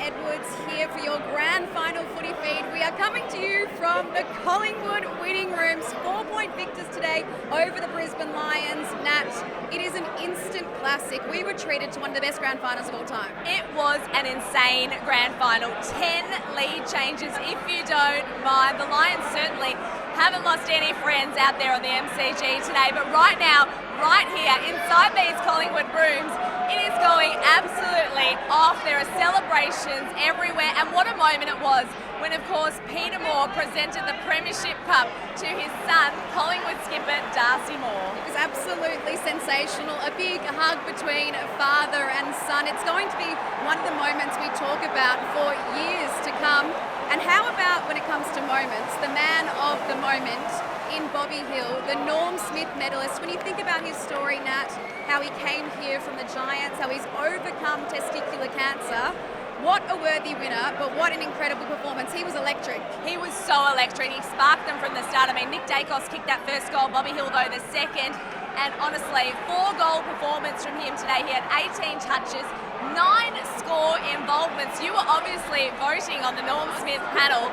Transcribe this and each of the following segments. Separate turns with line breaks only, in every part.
Edwards here for your Grand Final Footy Feed. We are coming to you from the Collingwood winning rooms. 4-point victors today over the Brisbane Lions. Nat, it is an instant classic. We were treated to one of the best Grand Finals of all time.
It was an insane Grand Final. 10 lead changes, if you don't mind. The Lions certainly haven't lost any friends out there on the MCG today, but right now, right here inside these Collingwood rooms, it is going absolutely off. There are celebrations everywhere, and what a moment it was when, of course, Peter Moore presented the Premiership Cup to his son, Collingwood skipper Darcy Moore.
It was absolutely sensational. A big hug between father and son. It's going to be one of the moments we talk about for years to come. And how about when it comes to moments, the man of the moment in Bobby Hill, the Norm Smith medalist. When you think about his story, Nat, how he came here from the Giants, how he's overcome testicular cancer, what a worthy winner, but what an incredible performance. He was electric.
He was so electric. He sparked them from the start. I mean, Nick Daicos kicked that first goal, Bobby Hill, though, the second. And honestly, 4-goal performance from him today. He had 18 touches, 9 score involvements. You were obviously voting on the Norm Smith panel.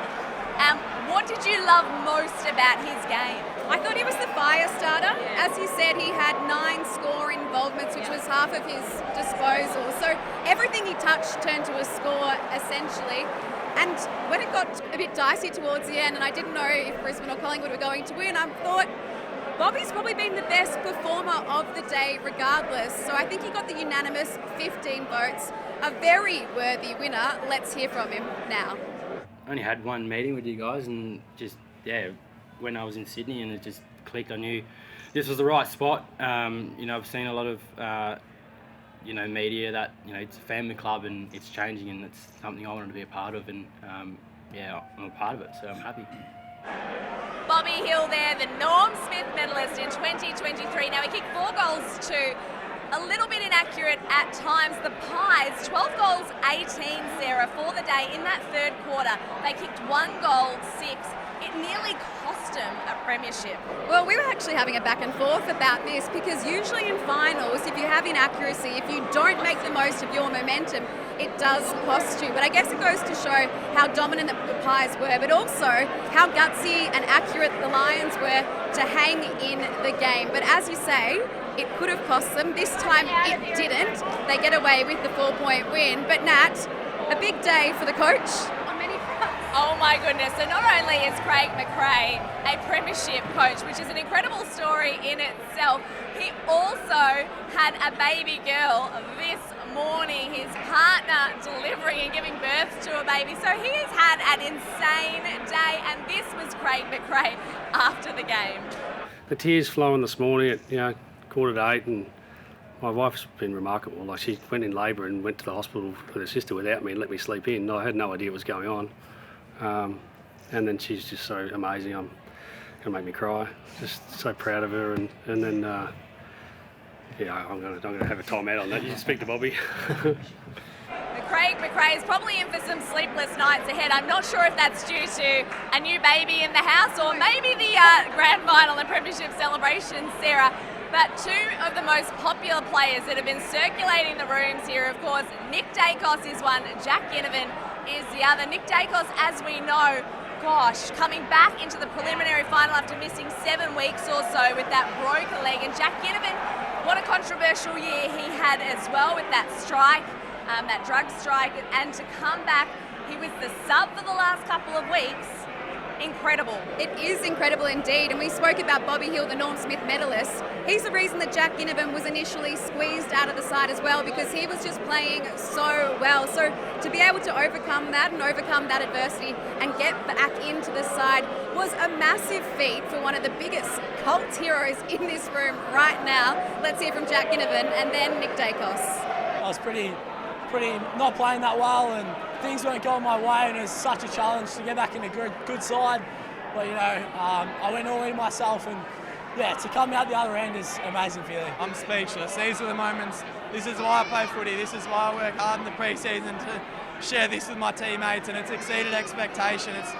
What did you love most about his game?
I thought he was the fire starter. As he said, he had 9 score involvements, which was half of his disposal. So everything he touched turned to a score, essentially. And when it got a bit dicey towards the end, and I didn't know if Brisbane or Collingwood were going to win, I thought Bobby's probably been the best performer of the day regardless. So I think he got the unanimous 15 votes. A very worthy winner. Let's hear from him now.
I only had one meeting with you guys, and just, when I was in Sydney, and it just clicked. I knew this was the right spot. I've seen a lot of, media that, it's a family club and it's changing, and it's something I wanted to be a part of, and I'm a part of it, so I'm happy.
Bobby Hill there, the Norm Smith medalist in 2023. Now, he kicked 4 goals to a little bit inaccurate at times. The Pies, 12 goals, 18, Sarah, for the day in that third quarter. They kicked 1 goal, 6. It nearly cost them a premiership.
Well, we were actually having a back and forth about this, because usually in finals, if you have inaccuracy, if you don't make the most of your momentum, it does cost you. But I guess it goes to show how dominant the Pies were, but also how gutsy and accurate the Lions were to hang in the game. But as you say, it could have cost them. This time it didn't. They get away with the 4-point win. But Nat, a big day for the coach on many fronts.
Oh my goodness. So not only is Craig McRae a premiership coach, which is an incredible story in itself, he also had a baby girl this morning, his partner delivering and giving birth to a baby. So he has had an insane day, and this was Craig McRae after the game.
The tears flowing this morning at 7:45, and my wife's been remarkable. Like, she went in labour and went to the hospital with her sister without me and let me sleep in. I had no idea what was going on. And then she's just so amazing. I'm gonna make me cry. Just so proud of her, and then I'm gonna have a time out on that. You can speak to Bobby.
Craig McRae is probably in for some sleepless nights ahead. I'm not sure if that's due to a new baby in the house, or maybe the Grand Final and Premiership celebrations, Sarah. But 2 of the most popular players that have been circulating the rooms here, of course, Nick Daicos is one, Jack Ginnivan is the other. Nick Daicos, as we know, coming back into the preliminary final after missing 7 weeks or so with that broken leg. And Jack Ginnivan, what a controversial year he had as well with that strike, that drug strike, and to come back, he was the sub for the last couple of weeks. Incredible.
It is incredible indeed, and we spoke about Bobby Hill, the Norm Smith medalist. He's the reason that Jack Ginnivan was initially squeezed out of the side as well, because he was just playing so well. So to be able to overcome that and overcome that adversity and get back into the side was a massive feat for one of the biggest cult heroes in this room right now. Let's hear from Jack Ginnivan and then Nick Daicos.
I was pretty not playing that well, and things weren't going my way, and it was such a challenge to get back in a good side. But I went all in myself, and to come out the other end is an amazing feeling.
I'm speechless. These are the moments. This is why I play footy. This is why I work hard in the pre-season to share this with my teammates, and it's exceeded expectation. It's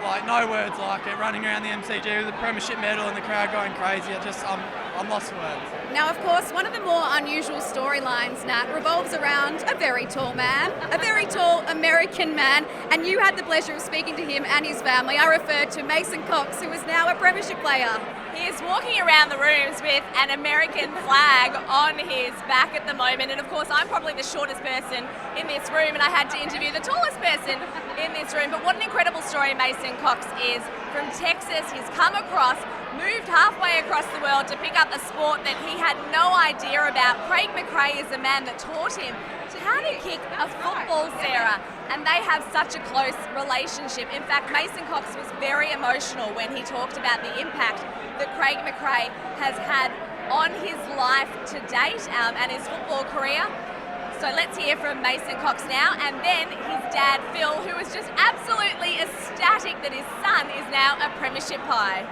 like no words like it. Running around the MCG with the premiership medal and the crowd going crazy. I I'm lost for words.
Now, of course, one of the more unusual storylines, Nat, revolves around a very tall man, a very tall American man, and you had the pleasure of speaking to him and his family. I refer to Mason Cox, who is now a premiership player.
He is walking around the rooms with an American flag on his back at the moment, and of course I'm probably the shortest person in this room, and I had to interview the tallest person in this room. But what an incredible story Mason Cox is. From Texas, he's come across, moved halfway across the world to pick up a sport that he had no idea about. Craig McRae is the man that taught him how to kick a football, Sarah, and they have such a close relationship. In fact, Mason Cox was very emotional when he talked about the impact that Craig McRae has had on his life to date and his football career. So let's hear from Mason Cox now, and then his dad Phil, who was just absolutely ecstatic that his son is now a premiership pie.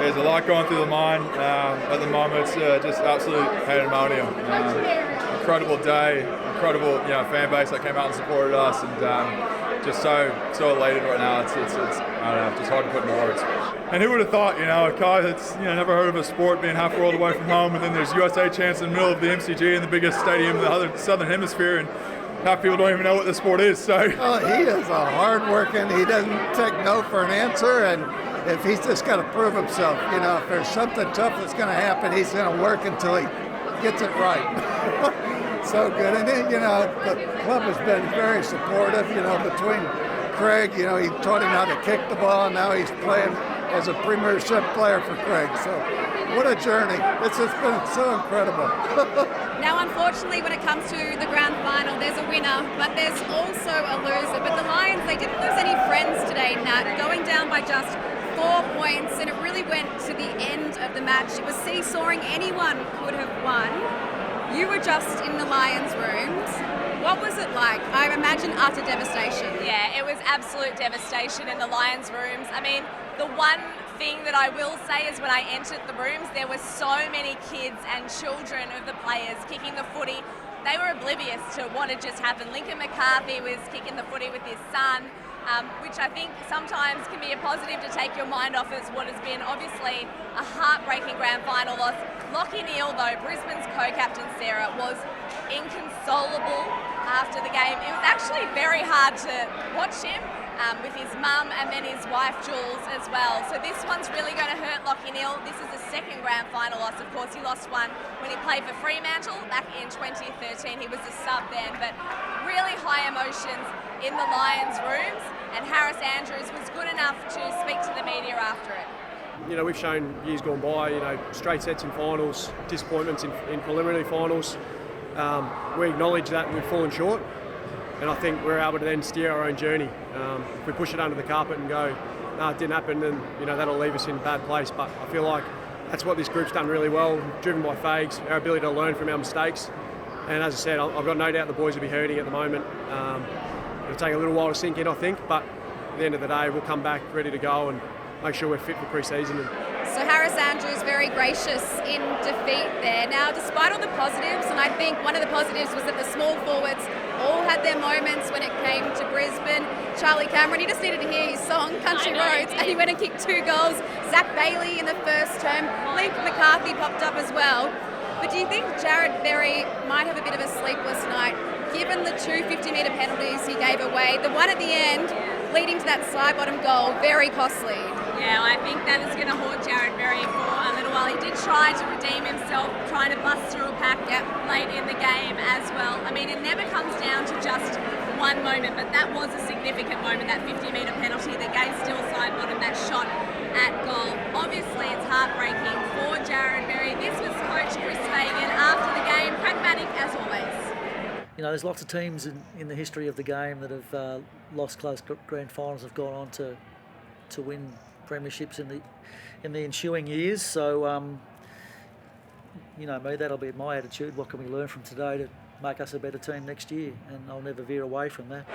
There's a lot going through the mind at the moment. It's just absolute pandemonium. Incredible day, incredible fan base that came out and supported us, and just so elated right now. It's I don't know, just hard to put into words. And who would have thought, a guy that's never heard of a sport being half a world away from home, and then there's USA Champs in the middle of the MCG in the biggest stadium in the other southern hemisphere, and half people don't even know what the sport is. So
he is a hard-working. He doesn't take no for an answer, and if he's just got to prove himself, if there's something tough that's going to happen, he's going to work until he gets it right. So good. And then, the club has been very supportive, between Craig, he taught him how to kick the ball, and now he's playing as a premiership player for Craig. So what a journey. It's just been so incredible.
Now, unfortunately, when it comes to the grand final, there's a winner, but there's also a loser. But the Lions, they didn't lose any friends today, Nat, going down by just 4 points, and it really went to the end of the match. It was seesawing. Anyone could have won. You were just in the Lions' rooms. What was it like? I imagine utter devastation.
Yeah, it was absolute devastation in the Lions' rooms. I mean, the one thing that I will say is when I entered the rooms, there were so many kids and children of the players kicking the footy. They were oblivious to what had just happened. Lincoln McCarthy was kicking the footy with his son, which I think sometimes can be a positive to take your mind off as what has been obviously a heartbreaking grand final loss. Lachie Neale, though, Brisbane's co-captain Sarah, was inconsolable after the game. It was actually very hard to watch him with his mum and then his wife Jules as well. So this one's really going to hurt Lachie Neale. This is the second grand final loss. Of course, he lost one when he played for Fremantle back in 2013. He was a sub then, but really high emotions in the Lions' rooms, and Harris Andrews was good enough to speak to the media after it.
We've shown years gone by, straight sets in finals, disappointments in preliminary finals. We acknowledge that we've fallen short, and I think we're able to then steer our own journey. If we push it under the carpet and go, no, it didn't happen, then that'll leave us in a bad place. But I feel like that's what this group's done really well, driven by Fags, our ability to learn from our mistakes. And as I said, I've got no doubt the boys will be hurting at the moment. It'll take a little while to sink in, I think, but at the end of the day, we'll come back ready to go and make sure we're fit for pre-season.
So Harris Andrews very gracious in defeat there. Now, despite all the positives, and I think one of the positives was that the small forwards all had their moments when it came to Brisbane. Charlie Cameron, he just needed to hear his song, Country Roads, and he went and kicked 2 goals. Zach Bailey in the first term. Lincoln McCarthy popped up as well. But do you think Jared Berry might have a bit of a sleepless night, given the 2 50-metre penalties he gave away? The one at the end, leading to that side bottom goal, very costly.
Yeah, I think that is going to haunt Jared Berry for a little while. He did try to redeem himself, trying to bust through a pack late in the game as well. I mean, it never comes down to just one moment, but that was a significant moment, that 50-metre penalty that gave Still side bottom that shot at goal. Obviously, it's heartbreaking for Jared Berry. This was Coach Chris Fagan after the game, pragmatic as always.
There's lots of teams in the history of the game that have lost close grand finals, have gone on to win premierships in the ensuing years. So, that'll be my attitude. What can we learn from today to make us a better team next year? And I'll never veer away from that.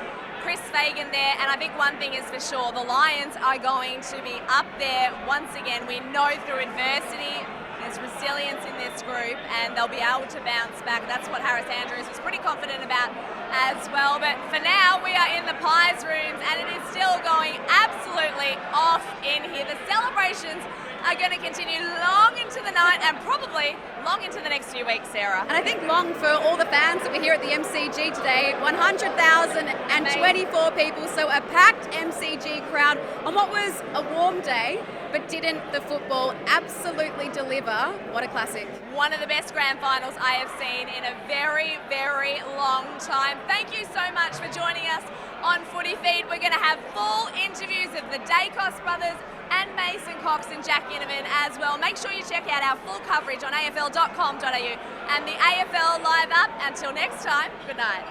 Chris Fagan there, and I think one thing is for sure, the Lions are going to be up there once again. We know through adversity, there's resilience in this group, and they'll be able to bounce back. That's what Harris Andrews was pretty confident about as well. But for now, we are in the Pies rooms, and it is still going absolutely off in here. The celebrations are going to continue long into the night and probably long into the next few weeks, Sarah.
And I think long for all the fans that were here at the MCG today. 100,024 people, so a packed MCG crowd on what was a warm day, but didn't the football absolutely deliver? What a classic.
One of the best grand finals I have seen in a very, very long time. Thank you so much for joining us on Footy Feed. We're going to have full interviews of the Daicos brothers and Mason Cox and Jack Innerman as well. Make sure you check out our full coverage on afl.com.au and the AFL Live app. Until next time, good night.